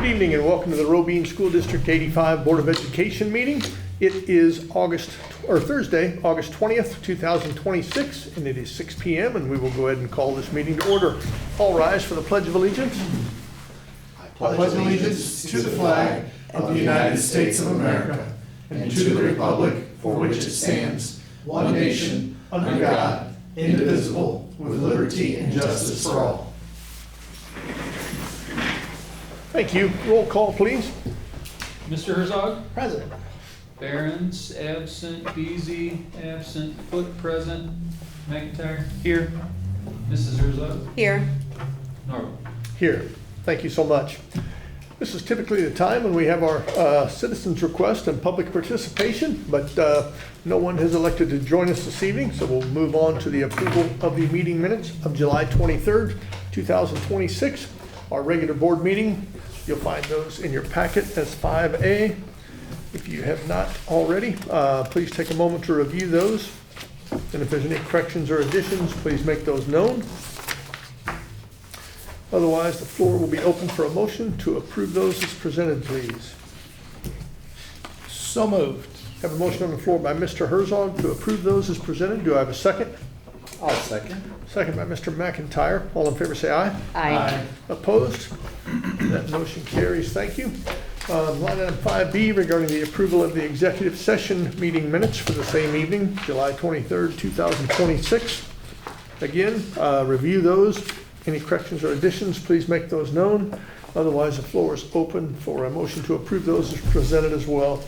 evening and welcome to the Robine School District 85 Board of Education meeting. It is Thursday, August 20th, 2026, and it is 6 p.m. and we will go ahead and call this meeting to order. All rise for the Pledge of Allegiance. I pledge allegiance to the flag of the United States of America and to the republic for which it stands, one nation, under God, indivisible, with liberty and justice for all. Thank you. Roll call, please. Mr. Herzog? Present. Barron's absent, Beasy absent, Foot present, McIntyre here, Mrs. Herzog? Here. Norwood? Here. Thank you so much. This is typically the time when we have our citizens' request and public participation, but no one has elected to join us this evening, so we'll move on to the approval of the meeting minutes of July 23rd, 2026. Our regular board meeting, you'll find those in your packet as 5A. If you have not already, please take a moment to review those. And if there's any corrections or additions, please make those known. Otherwise, the floor will be open for a motion to approve those as presented, please. So moved. Have a motion on the floor by Mr. Herzog to approve those as presented. Do I have a second? I'll second. Second by Mr. McIntyre. All in favor say aye. Aye. Opposed? That motion carries. Thank you. Line item 5B regarding the approval of the executive session meeting minutes for the same evening, July 23rd, 2026. Again, review those. Any corrections or additions, please make those known. Otherwise, the floor is open for a motion to approve those as presented as well.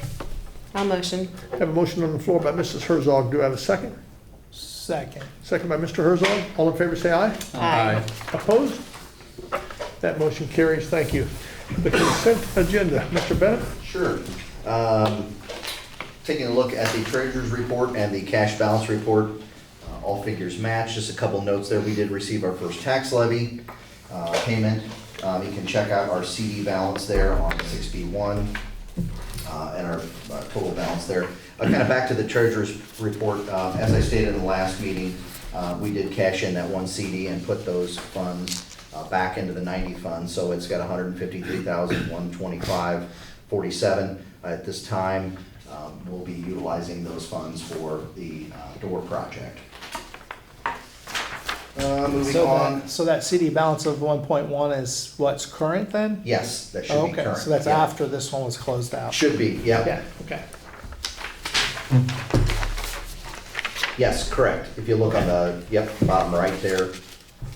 I'll motion. Have a motion on the floor by Mrs. Herzog. Do I have a second? Second. Second by Mr. Herzog. All in favor say aye. Aye. Opposed? That motion carries. Thank you. The consent agenda. Mr. Bennett? Sure. Taking a look at the treasurer's report and the cash balance report, all figures match. Just a couple notes there. We did receive our first tax levy payment. You can check out our CD balance there on 6B1 and our total balance there. Kind of back to the treasurer's report. As I stated in the last meeting, we did cash in that one CD and put those funds back into the 90 fund, so it's got 153,125.47 at this time. We'll be utilizing those funds for the door project. Moving on. So that CD balance of 1.1 is what's current then? Yes, that should be Okay, current. so that's Yeah. after this one was closed out. Should be, yeah. Yeah, okay. Yes, correct. If you look on the, bottom right there,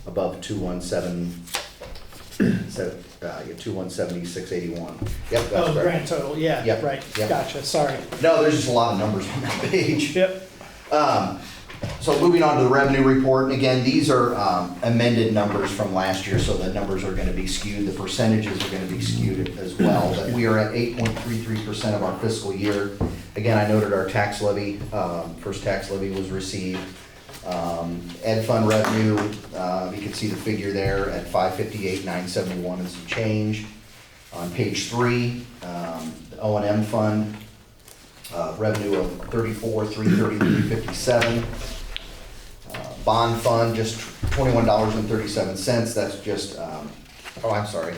above 217, so, 217,681. Yep, that's Oh, correct. grand total, yeah, Yep, right, yep. gotcha, sorry. No, there's just a lot of numbers on that page. Yep. So moving on to the revenue report, and again, these are amended numbers from last year, so the numbers are gonna be skewed, the percentages are gonna be skewed as well, but we are at 8.33% of our fiscal year. Again, I noted our tax levy, first tax levy was received. Ed fund revenue, you can see the figure there at 558,971 and some change. On page 3, the O&M fund, revenue of 34,333.57. Bond fund, just $21.37. That's just, I'm sorry,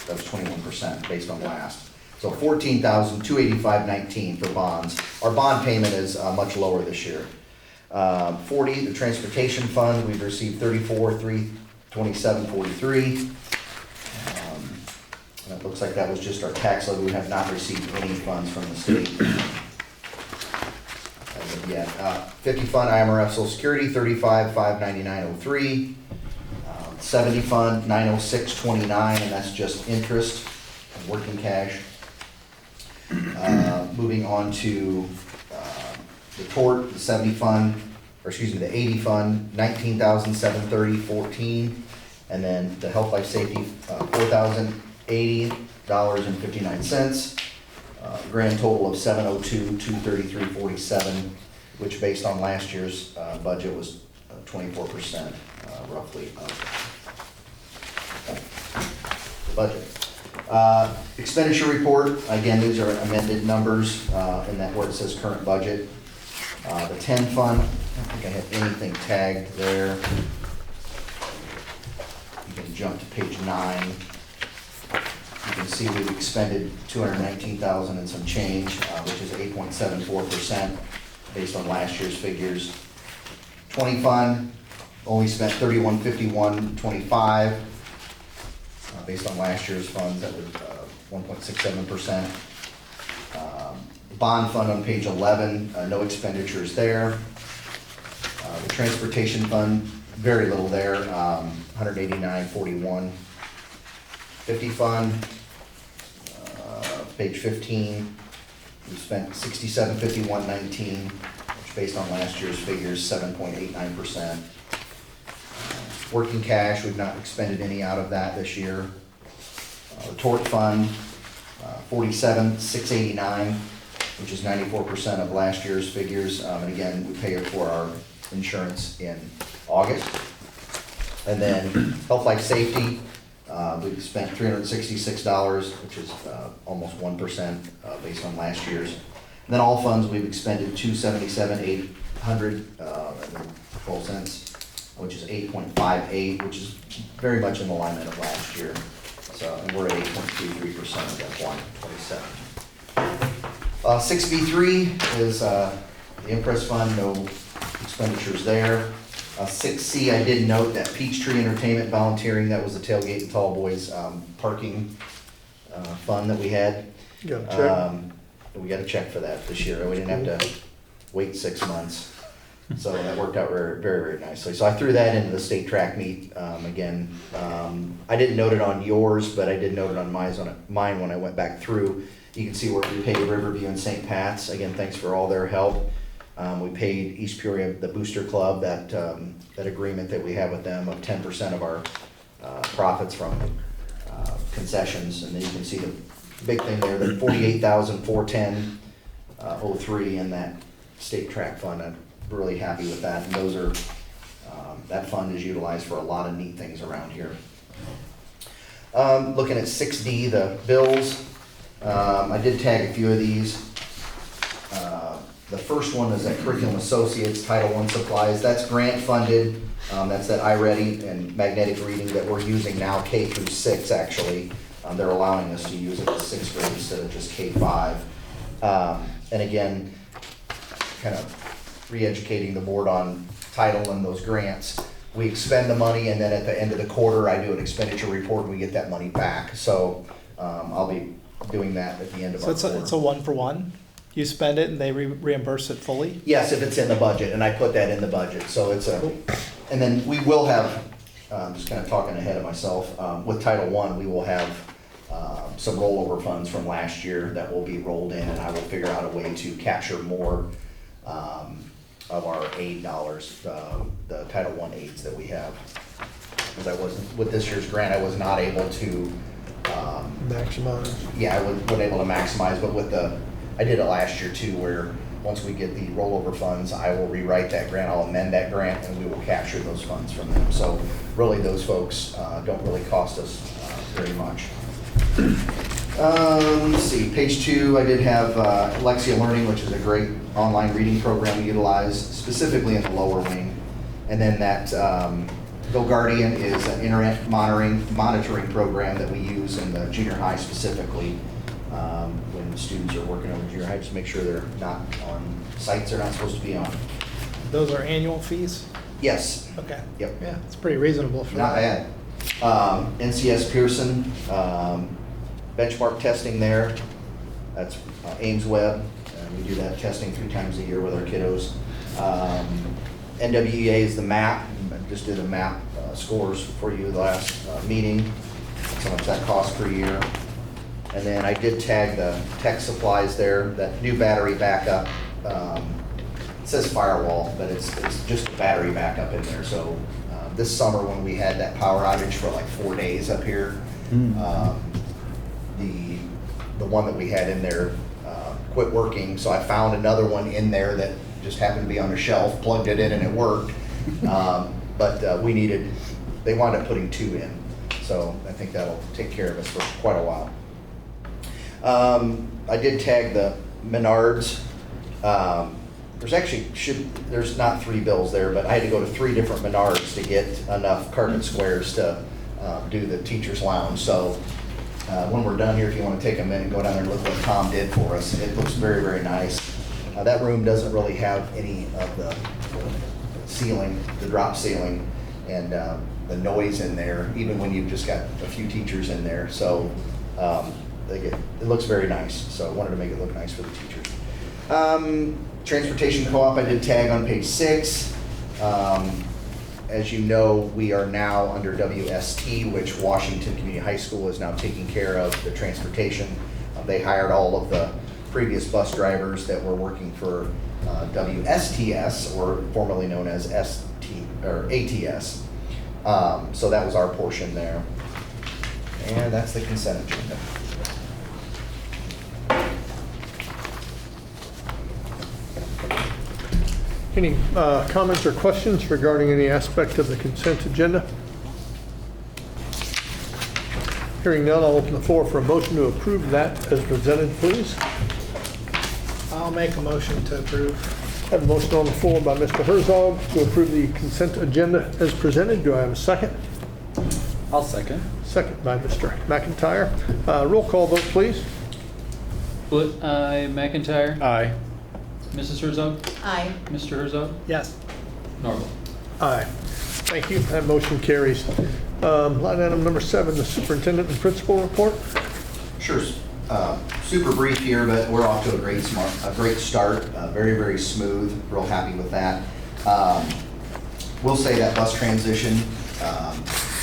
that was 21% based on last. So 14,285.19 for bonds. Our bond payment is much lower this year. 40, the transportation fund, we've received 34,327.43. And it looks like that was just our tax levy. We have not received any funds from the state as of yet. 50 fund IMRF Social Security, 35,599.03. 70 fund, 906.29, and that's just interest and working cash. Moving on to the tort, the 70 fund, or excuse me, the 80 fund, 19,730.14, and then the health life safety, $4,080.59. Grand total of $702,233.47, which based on last year's budget was 24% roughly of the budget. Expenditure report, again, these are amended numbers in that where it says current budget. The 10 fund, I don't think I have anything tagged there. You can jump to page 9. You can see we've expended $219,000 and some change, which is 8.74% based on last year's figures. 20 fund, only spent $3151.25 based on last year's funds, that was 1.67%. Bond fund on page 11, no expenditures there. The transportation fund, very little there, 189.41. 50 fund, page 15, we spent 6751.19, which based on last year's figures, 7.89%. Working cash, we've not expended any out of that this year. The tort fund, 47,689, which is 94% of last year's figures. And again, we pay for our insurance in August. And then health, life, safety, we've spent $366, which is almost 1% based on last year's. And then all funds, we've expended $277,800.12, which is 8.58, which is very much in alignment of last year. So, and we're at 8.33% of FY27. 6B3 is the Impress Fund, no expenditures there. 6C, I did note that Peachtree Entertainment Volunteering, that was the Tailgate and Tall Boys parking fund that we had. You got a check? We got a check for that this year. We didn't have to wait 6 months. So that worked out very, very, very nicely. So I threw that into the state track meet again. I didn't note it on yours, but I did note it on mine when I went back through. You can see where we paid Riverview and St. Pat's. Again, thanks for all their help. We paid East Peoria, the Booster Club, that agreement that we have with them of 10% of our profits from concessions. And then you can see the big thing there, the $48,410.03 in that state track fund. I'm really happy with that. And those are, that fund is utilized for a lot of neat things around here. Looking at 6D, the bills. I did tag a few of these. The first one is that Curriculum Associates Title I supplies. That's grant funded. That's that iReady and magnetic reading that we're using now, K through 6 actually. They're allowing us to use it in 6th grade instead of just K-5. And again, kind of re-educating the board on title and those grants. We expend the money, and then at the end of the quarter, I do an expenditure report and we get that money back. So I'll be doing that at the end of our quarter. So it's a 1-for-1? You spend it and they reimburse it fully? Yes, if it's in the budget, and I put that in the budget, so it's a, and then we will have, just kind of talking ahead of myself, with Title I, we will have some rollover funds from last year that will be rolled in, and I will figure out a way to capture more of our aid dollars, the Title I aids that we have. Because I wasn't, with this year's grant, I was not able to, Maximize. yeah, I wasn't able to maximize, but with the, I did it last year too, where once we get the rollover funds, I will rewrite that grant, I'll amend that grant, and we will capture those funds from them. So really, those folks don't really cost us very much. Let's see, page 2, I did have Lexia Learning, which is a great online reading program we utilize, specifically in the lower wing. And then that Go Guardian is an internet monitoring program that we use in the junior high specifically. When students are working on the junior high, just make sure they're not on sites they're not supposed to be on. Those are annual fees? Yes, Okay. yep, Yeah, it's pretty reasonable for not that. bad. NCS Pearson, benchmark testing there. That's Ames Web, and we do that testing 3 times a year with our kiddos. NWEA is the MAP. I just did a MAP scores for you the last meeting. How much that costs per year. And then I did tag the tech supplies there, that new battery backup. It says firewall, but it's just a battery backup in there. So this summer when we had that power outage for like 4 days up here, the one that we had in there quit working. So I found another one in there that just happened to be on a shelf, plugged it in and it worked. But they wound up putting 2 in. So I think that'll take care of us for quite a while. I did tag the Menards. There's not 3 bills there, but I had to go to 3 different Menards to get enough carpet squares to do the teacher's lounge. So when we're done here, if you want to take a minute and go down there and look what Tom did for us, it looks very, very nice. That room doesn't really have any of the ceiling, the drop ceiling, and the noise in there, even when you've just got a few teachers in there. So it looks very nice. So I wanted to make it look nice for the teachers. Transportation co-op, I did tag on page 6. As you know, we are now under WST, which Washington Community High School is now taking care of the transportation. They hired all of the previous bus drivers that were working for WSTS, or formerly known as ATS. So that was our portion there. And that's the consent agenda. Any comments or questions regarding any aspect of the consent agenda? Hearing none, I'll open the floor for a motion to approve that as presented, please. I'll make a motion to approve. I have a motion on the floor by Mr. Herzog to approve the consent agenda as presented. Do I have a second? I'll second. Second by Mr. McIntyre. Roll call vote, please. Foot, aye. McIntyre. Aye. Mrs. Herzog. Aye. Mr. Herzog. Yes. Norval. Aye. Thank you. That motion carries. Line item number 7, the superintendent and principal report. Sure. Super brief here, but we're off to a great start. Very, very smooth. Real happy with that. We'll say that bus transition,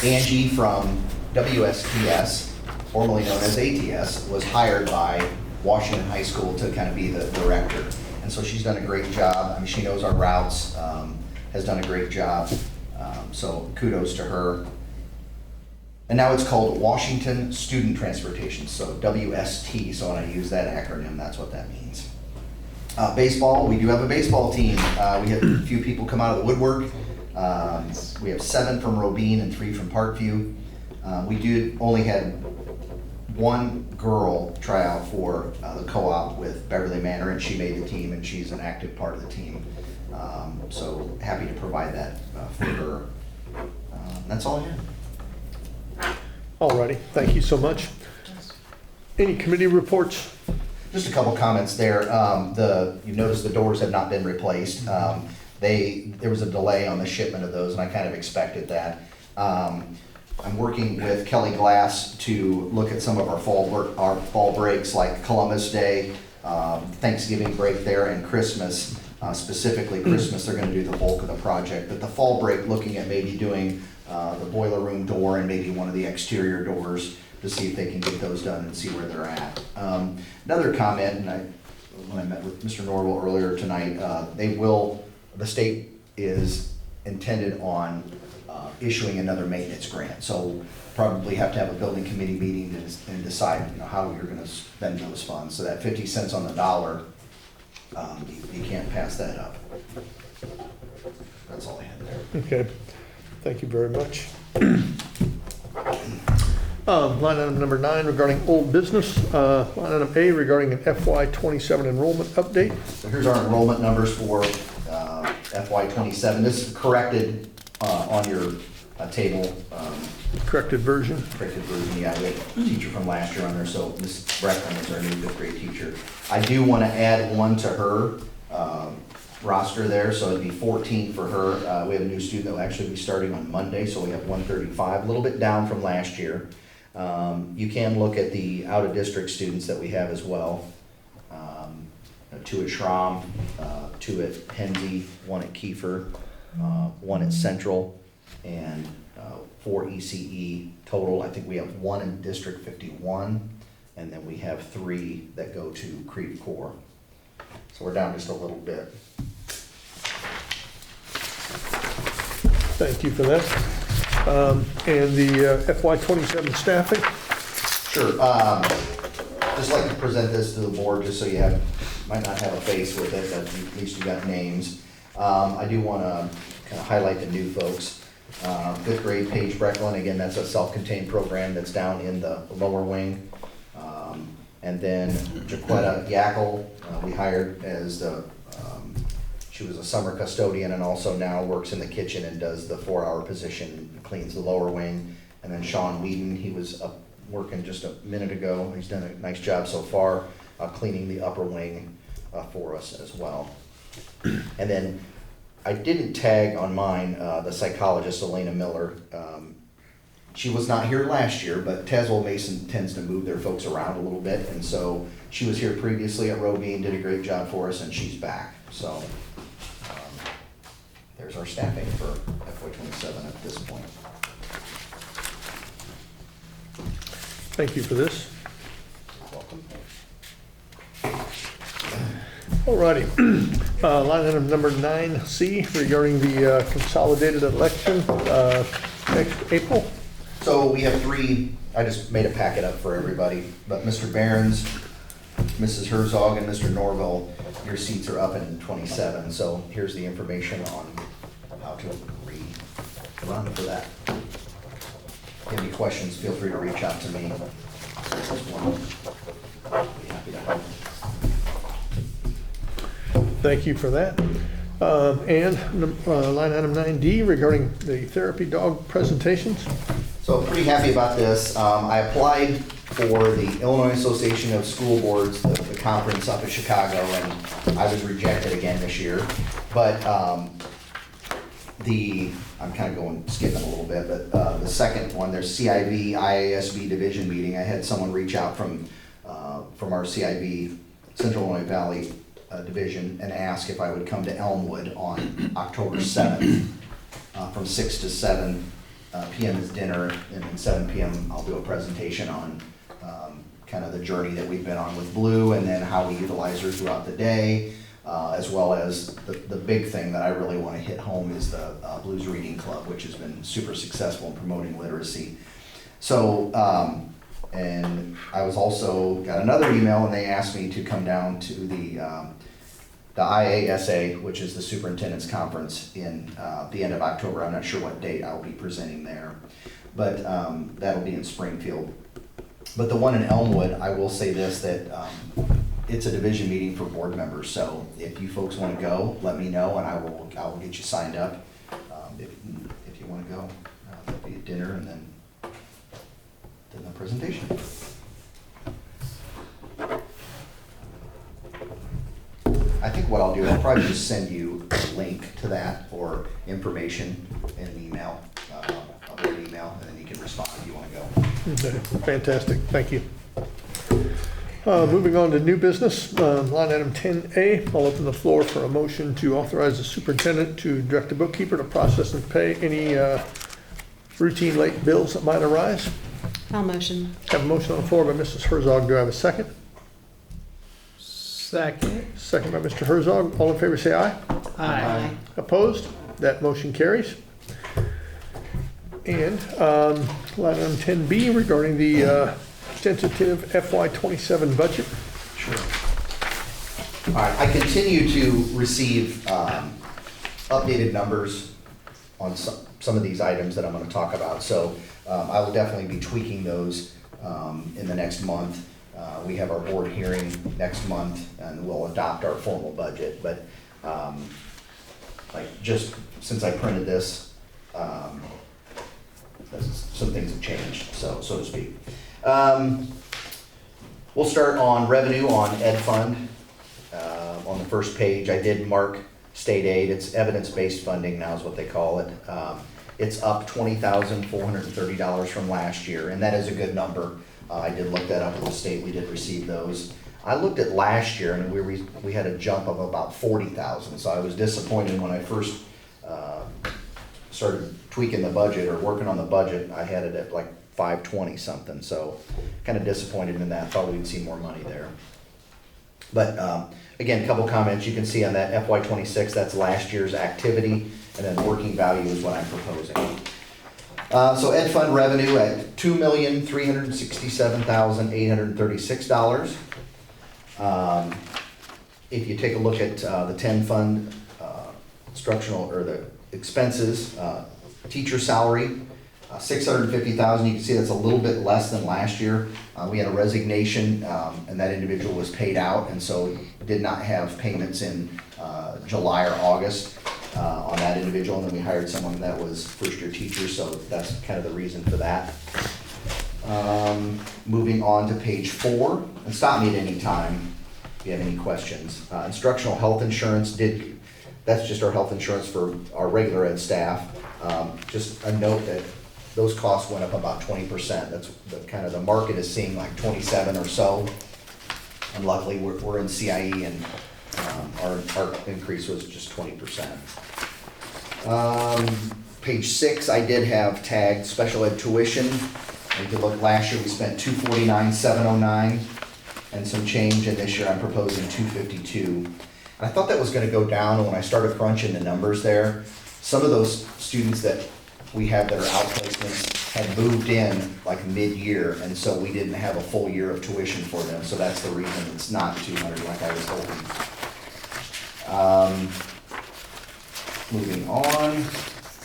Angie from WSTS, formerly known as ATS, was hired by Washington High School to kind of be the director. And so she's done a great job. I mean, she knows our routes, has done a great job. So kudos to her. And now it's called Washington Student Transportation, so WST. So when I use that acronym, that's what that means. Baseball, we do have a baseball team. We had a few people come out of the woodwork. We have 7 from Robine and 3 from Parkview. We only had 1 girl try out for the co-op with Beverly Manor, and she made the team, and she's an active part of the team. So happy to provide that for her. That's all I have. Alrighty, thank you so much. Any committee reports? Just a couple comments there. You notice the doors have not been replaced. There was a delay on the shipment of those, and I kind of expected that. I'm working with Kelly Glass to look at some of our fall breaks, like Columbus Day, Thanksgiving break there, and Christmas. Specifically Christmas, they're going to do the bulk of the project. But the fall break, looking at maybe doing the boiler room door and maybe one of the exterior doors to see if they can get those done and see where they're at. Another comment, and when I met with Mr. Norwell earlier tonight, the state is intended on issuing another maintenance grant. So probably have to have a building committee meeting and decide how you're going to spend those funds. So that 50 cents on the dollar, you can't pass that up. That's all I had there. Okay, thank you very much. Line item number 9 regarding old business. Line item A regarding an FY27 enrollment update. So here's our enrollment numbers for FY27. This is corrected on your table. Corrected version. Corrected version, yeah, we have a teacher from last year on there, so Ms. Breckman is our new 5th grade teacher. I do want to add 1 to her roster there, so it'd be 14 for her. We have a new student that will actually be starting on Monday, so we have 135, a little bit down from last year. You can look at the out-of-district students that we have as well. 2 at Schramm, 2 at Henze, 1 at Kiefer, 1 at Central, and 4 ECE total. I think we have 1 in District 51, and then we have 3 that go to Creve Coeur. So we're down just a little bit. Thank you for that. And the FY27 staffing. Sure. Just like to present this to the board, just so you might not have a face with it, but at least you got names. I do want to kind of highlight the new folks. 5th grade Paige Brecklin, again, that's a self-contained program that's down in the lower wing. And then Jaquetta Yackel, we hired as she was a summer custodian and also now works in the kitchen and does the 4-hour position, cleans the lower wing. And then Sean Whedon, he was working just a minute ago. He's done a nice job so far, cleaning the upper wing for us as well. And then I didn't tag on mine the psychologist, Elena Miller. She was not here last year, but Tazewell Mason tends to move their folks around a little bit, and so she was here previously at Roby and did a great job for us, and she's back. So there's our staffing for FY27 at this point. Thank you for this. Welcome. Alrighty, line item number 9C regarding the consolidated election next April. So we have three, I just made a packet up for everybody, but Mr. Behrens, Mrs. Herzog, and Mr. Norville, your seats are up in 27, so here's the information on how to run for that. If you have any questions, feel free to reach out to me. I'll be happy to help. Thank you for that. And line item 9D regarding the therapy dog presentations. So pretty happy about this. I applied for the Illinois Association of School Boards, the conference up in Chicago, and I was rejected again this year. But I'm kind of skipping a little bit, but the second one, there's CIV IASB division meeting. I had someone reach out from our CIV Central Illinois Valley division and ask if I would come to Elmwood on October 7th from 6 to 7 p.m. is dinner, and then 7 p.m. I'll do a presentation on kind of the journey that we've been on with Blue, and then how we utilize her throughout the day, as well as the big thing that I really want to hit home is the Blues Reading Club, which has been super successful in promoting literacy. So, and I was also got another email, and they asked me to come down to the IASA, which is the Superintendent's Conference in the end of October. I'm not sure what date I'll be presenting there, but that'll be in Springfield. But the one in Elmwood, I will say this, that it's a division meeting for board members, so if you folks want to go, let me know, and I will get you signed up if you want to go. There'll be a dinner and then the presentation. I think what I'll do, I'll probably just send you a link to that or information in an email, a board email, and then you can respond if you want to go. Okay, fantastic, thank you. Moving on to new business, line item 10A, I'll open the floor for a motion to authorize the superintendent to direct the bookkeeper to process and pay any routine late bills that might arise. I'll motion. Have a motion on the floor by Mrs. Herzog. Do I have a second? Second. Second by Mr. Herzog. All in favor say aye. Aye. Opposed? That motion carries. And line item 10B regarding the tentative FY27 budget. Sure. All right, I continue to receive updated numbers on some of these items that I'm going to talk about. So I will definitely be tweaking those in the next month. We have our board hearing next month, and we'll adopt our formal budget. But like just since I printed this, some things have changed, so to speak. We'll start on revenue on Ed Fund. On the first page, I did mark state aid. It's evidence-based funding now is what they call it. It's up $20,430 from last year, and that is a good number. I did look that up with the state. We did receive those. I looked at last year, and we had a jump of about 40,000. So I was disappointed when I first started tweaking the budget or working on the budget. I had it at like 520 something. So kind of disappointed in that. Thought we'd see more money there. But again, a couple comments. You can see on that FY26, that's last year's activity, and then working value is what I'm proposing. So Ed Fund revenue at $2,367,836. If you take a look at the 10 fund instructional or the expenses, teacher salary, $650,000. You can see that's a little bit less than last year. We had a resignation, and that individual was paid out, and so did not have payments in July or August on that individual. And then we hired someone that was first-year teacher, so that's kind of the reason for that. Moving on to page 4, and stop me at any time if you have any questions. Instructional health insurance that's just our health insurance for our regular ed staff. Just a note that those costs went up about 20%. That's the market is seeing like 27 or so. And luckily, we're in CIE and our increase was just 20%. Page 6, I did have tagged special ed tuition. You can look, last year we spent $249,709 and some change, and this year I'm proposing $252. And I thought that was gonna go down, and when I started crunching the numbers there, some of those students that we have that are outplacements had moved in like mid-year, and so we didn't have a full year of tuition for them, so that's the reason it's not 200 like I was hoping. Moving on,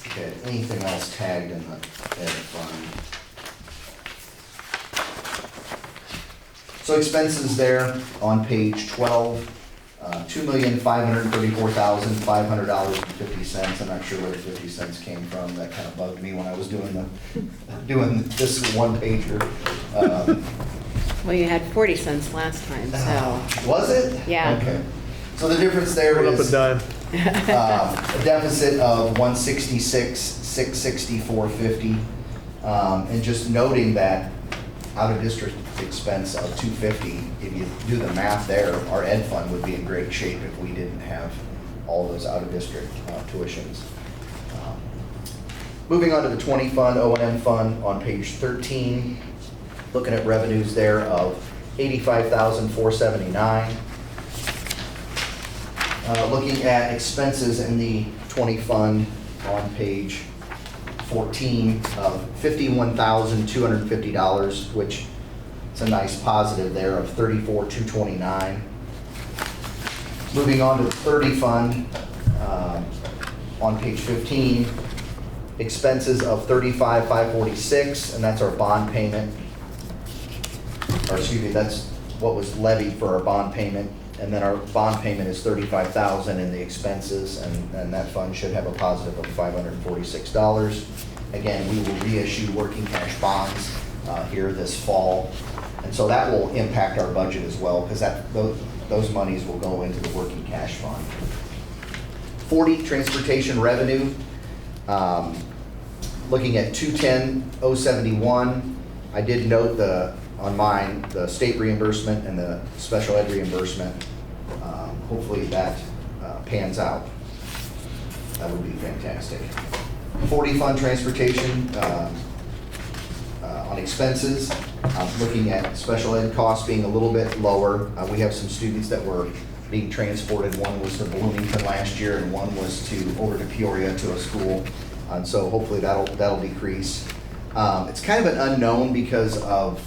okay, anything else tagged in the ed fund? So expenses there on page 12, $2,534,500.50. I'm not sure where the 50 cents came from. That kind of bugged me when I was doing this one pager. Well, you had 40 cents last time, so, Was it? Yeah. Okay. So the difference there Went up a is dime. a deficit of 166,664.50, and just noting that out-of-district expense of 250, if you do the math there, our ed fund would be in great shape if we didn't have all those out-of-district tuitions. Moving on to the 20 fund, O&M fund on page 13, looking at revenues there of $85,479. Looking at expenses in the 20 fund on page 14 of $51,250, which is a nice positive there of $34,229. Moving on to the 30 fund on page 15, expenses of $35,546, and that's our bond payment. Or excuse me, that's what was levied for our bond payment. And then our bond payment is $35,000 in the expenses, and that fund should have a positive of $546. Again, we will reissue working cash bonds here this fall, and so that will impact our budget as well, because those monies will go into the working cash fund. 40 transportation revenue, looking at 210,071. I did note on mine, the state reimbursement and the special ed reimbursement. Hopefully that pans out. That would be fantastic. 40 fund transportation on expenses. Looking at special ed costs being a little bit lower. We have some students that were being transported. One was to Bloomington last year, and one was over to Peoria to a school. And so hopefully that'll decrease. It's kind of an unknown because of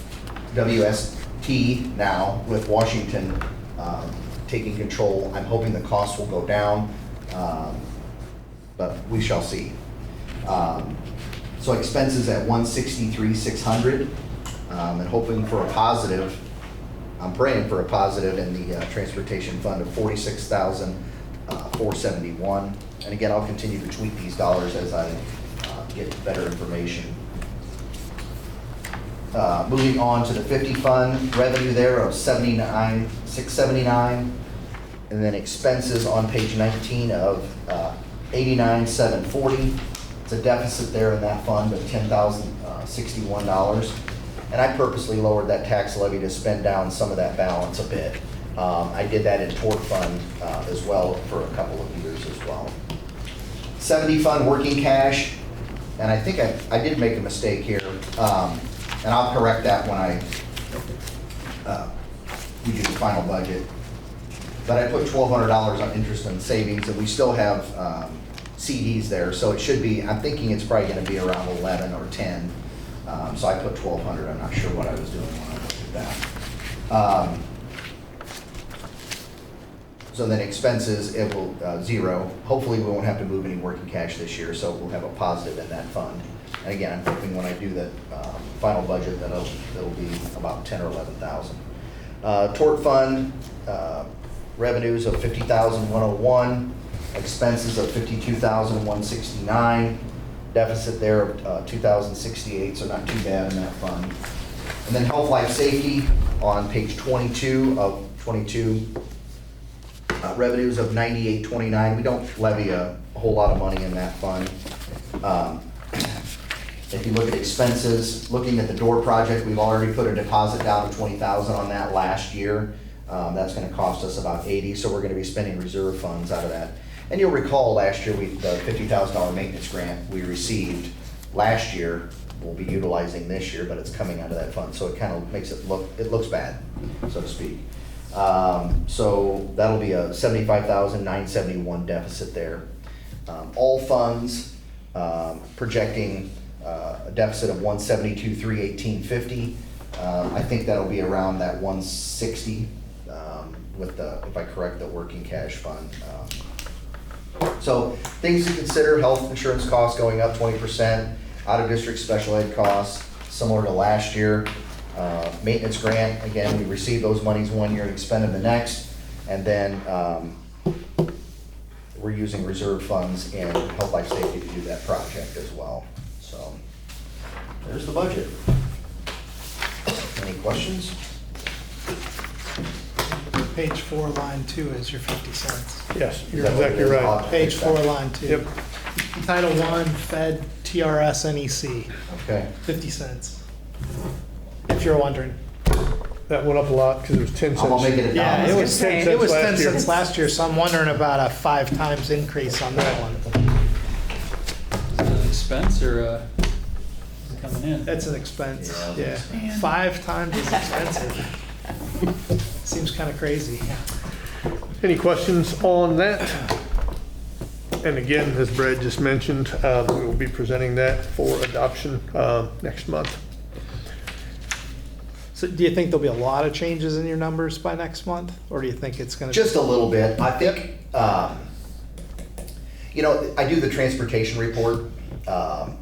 WST now with Washington taking control. I'm hoping the costs will go down, but we shall see. So expenses at $163,600, and hoping for a positive. I'm praying for a positive in the transportation fund of $46,471. And again, I'll continue to tweak these dollars as I get better information. Moving on to the 50 fund, revenue there of $79,679, and then expenses on page 19 of $89,740. It's a deficit there in that fund of $10,061, and I purposely lowered that tax levy to spend down some of that balance a bit. I did that in tort fund as well for a couple of years as well. 70 fund working cash, and I think I did make a mistake here. And I'll correct that when we do the final budget. But I put $1,200 on interest and savings, and we still have CDs there, so it should be, I'm thinking it's probably gonna be around 11 or 10. So I put 1,200, I'm not sure what I was doing when I looked at that. So then expenses, it will zero. Hopefully we won't have to move any working cash this year, so we'll have a positive in that fund. And again, I'm hoping when I do the final budget that it'll be about 10 or 11,000. Tort fund, revenues of $50,101, expenses of $52,169, deficit there of $2,068, so not too bad in that fund. And then health, life, safety on page 22 of 22. Revenues of 9829. We don't levy a whole lot of money in that fund. If you look at expenses, looking at the door project, we've already put a deposit down of 20,000 on that last year. That's gonna cost us about 80, so we're gonna be spending reserve funds out of that. And you'll recall last year, the $50,000 maintenance grant we received last year, we'll be utilizing this year, but it's coming out of that fund, so it kind of makes it looks bad, so to speak. So that'll be a $75,971 deficit there. All funds, projecting a deficit of $172,318.50. I think that'll be around that 160 with if I correct the working cash fund. So things to consider: health insurance costs going up 20%, out-of-district special ed costs similar to last year. Maintenance grant, again, we receive those monies one year and expend them the next. And then we're using reserve funds in health, life, safety to do that project as well. So there's the budget. Any questions? Page 4, line 2 is your 50 cents. Yes, you're Is that what it exactly is? right. Page 4, line 2. Yep. Title 1, Fed, TRS, NEC, Okay. 50 cents. If you're wondering. That went up a lot because it was 10 cents. I'm gonna make it a Yeah, dollar. it was 10 it was cents 10 last year. cents last year, so I'm wondering about a 5 times increase on that one. Is it an expense or is it coming in? That's an expense, Yeah. yeah. 5 times is expensive. Seems kind of crazy. Any questions on that? And again, as Brad just mentioned, we will be presenting that for adoption next month. So do you think there'll be a lot of changes in your numbers by next month? Or do you think it's gonna? Just a little bit. I think, you know, I do the transportation report, and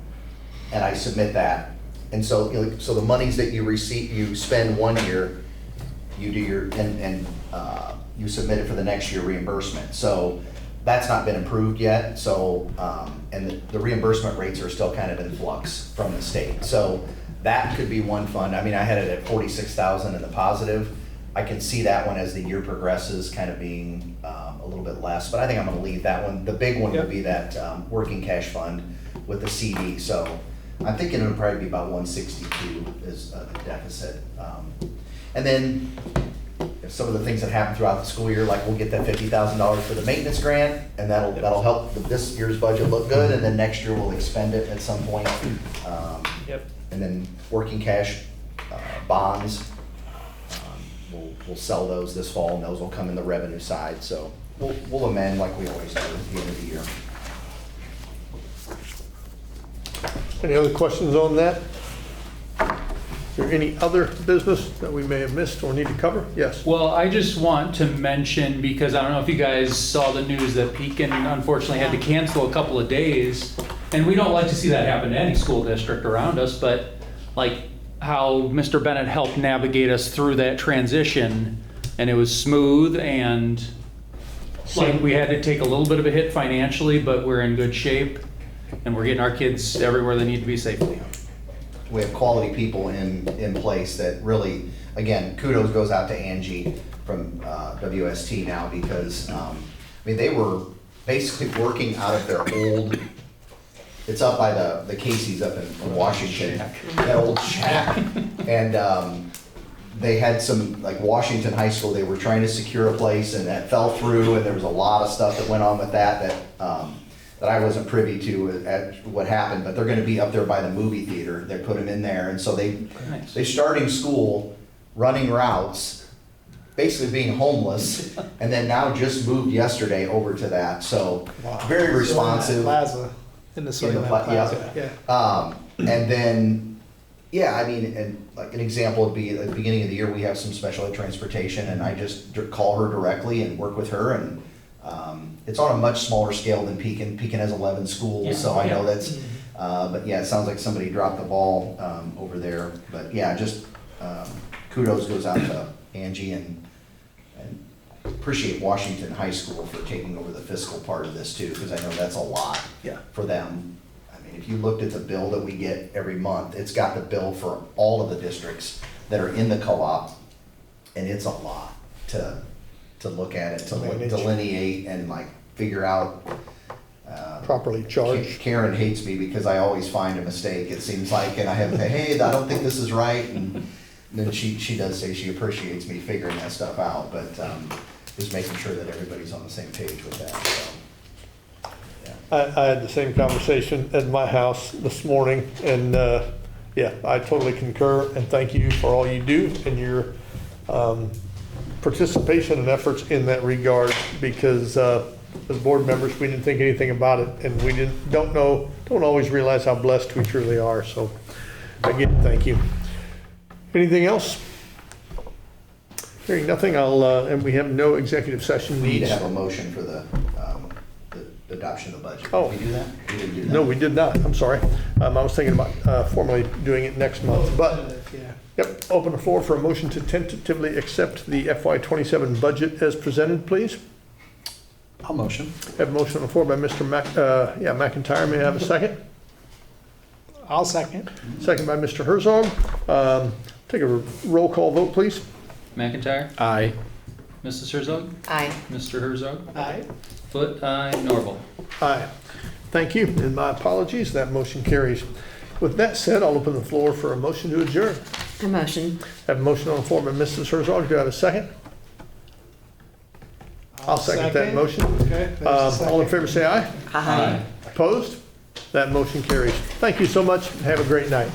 I submit that. And so, you know, so the monies that you receive, you spend one year, you do your, and you submit it for the next year reimbursement. So that's not been approved yet, so, and the reimbursement rates are still kind of in flux from the state. So that could be one fund. I mean, I had it at 46,000 in the positive. I can see that one as the year progresses kind of being a little bit less, but I think I'm gonna leave that one. The big one will Yep. be that working cash fund with the CD. So I'm thinking it'll probably be about 162 is a deficit. And then if some of the things that happen throughout the school year, like we'll get that $50,000 for the maintenance grant, and that'll help this year's budget look good, and then next year we'll expend it at some point. Yep. And then working cash bonds, we'll sell those this fall, and those will come in the revenue side. So we'll amend like we always do at the end of the year. Any other questions on that? Is there any other business that we may have missed or need to cover? Yes. Well, I just want to mention, because I don't know if you guys saw the news that Pekin unfortunately had to cancel a couple of days. And we don't like to see that happen to any school district around us, but like how Mr. Bennett helped navigate us through that transition, and it was smooth, and like we had to take a little bit of a hit financially, but we're in good shape and we're getting our kids everywhere they need to be safely. We have quality people in place that really, again, kudos goes out to Angie from WST now, because, I mean, they were basically working out of their old, it's up by the Casey's up in Washington, that old shack. And they had some, like Washington High School, they were trying to secure a place, and that fell through, and there was a lot of stuff that went on with that I wasn't privy to at what happened, but they're gonna be up there by the movie theater. They put them in there, and so they're starting school, running routes, basically being homeless, and then now just moved yesterday over to that, so very responsive. Plaza, in the Soyland Plaza, yeah. And then, yeah, I mean, and like an example would be at the beginning of the year, we have some special ed transportation, and I just call her directly and work with her, and it's on a much smaller scale than Pekin. Pekin has 11 schools, so I know that's, but yeah, it sounds like somebody dropped the ball over there. But yeah, just kudos goes out to Angie, and appreciate Washington High School for taking over the fiscal part of this too, because I know that's a lot Yeah. for them. I mean, if you looked at the bill that we get every month, it's got the bill for all of the districts that are in the co-op, and it's a lot to look at it, to Manage. delineate and like figure out. Properly charged. Karen hates me because I always find a mistake, it seems like, and I have to say, hey, I don't think this is right, and then she does say she appreciates me figuring that stuff out, but just making sure that everybody's on the same page with that, so. Yeah. I had the same conversation at my house this morning, and, yeah, I totally concur, and thank you for all you do and your, participation and efforts in that regard, because, as board members, we didn't think anything about it, and we don't always realize how blessed we truly are, so, again, thank you. Anything else? Hearing nothing, and we have no executive session We need to needs. have a motion for the adoption of the budget. Oh. Did we do that? We didn't do that. No, we did not, I'm sorry. I was thinking about formally doing it next month, but, yep, open the floor for a motion to tentatively accept the FY '27 budget as presented, please. I'll motion. Have a motion on the floor by Mr. McIntyre, may I have a second? I'll second. Second by Mr. Herzog. Take a roll call vote, please. McIntyre, Aye. Mrs. Herzog, Aye. Mr. Herzog, Aye. Foot, aye, Norval. Aye. Thank you, and my apologies, that motion carries. With that said, I'll open the floor for a motion to adjourn. A motion. Have a motion on the floor by Mrs. Herzog, do I have a second? I'll second that motion. Okay. All in favor, say aye. Aye. Opposed? That motion carries. Thank you so much, and have a great night.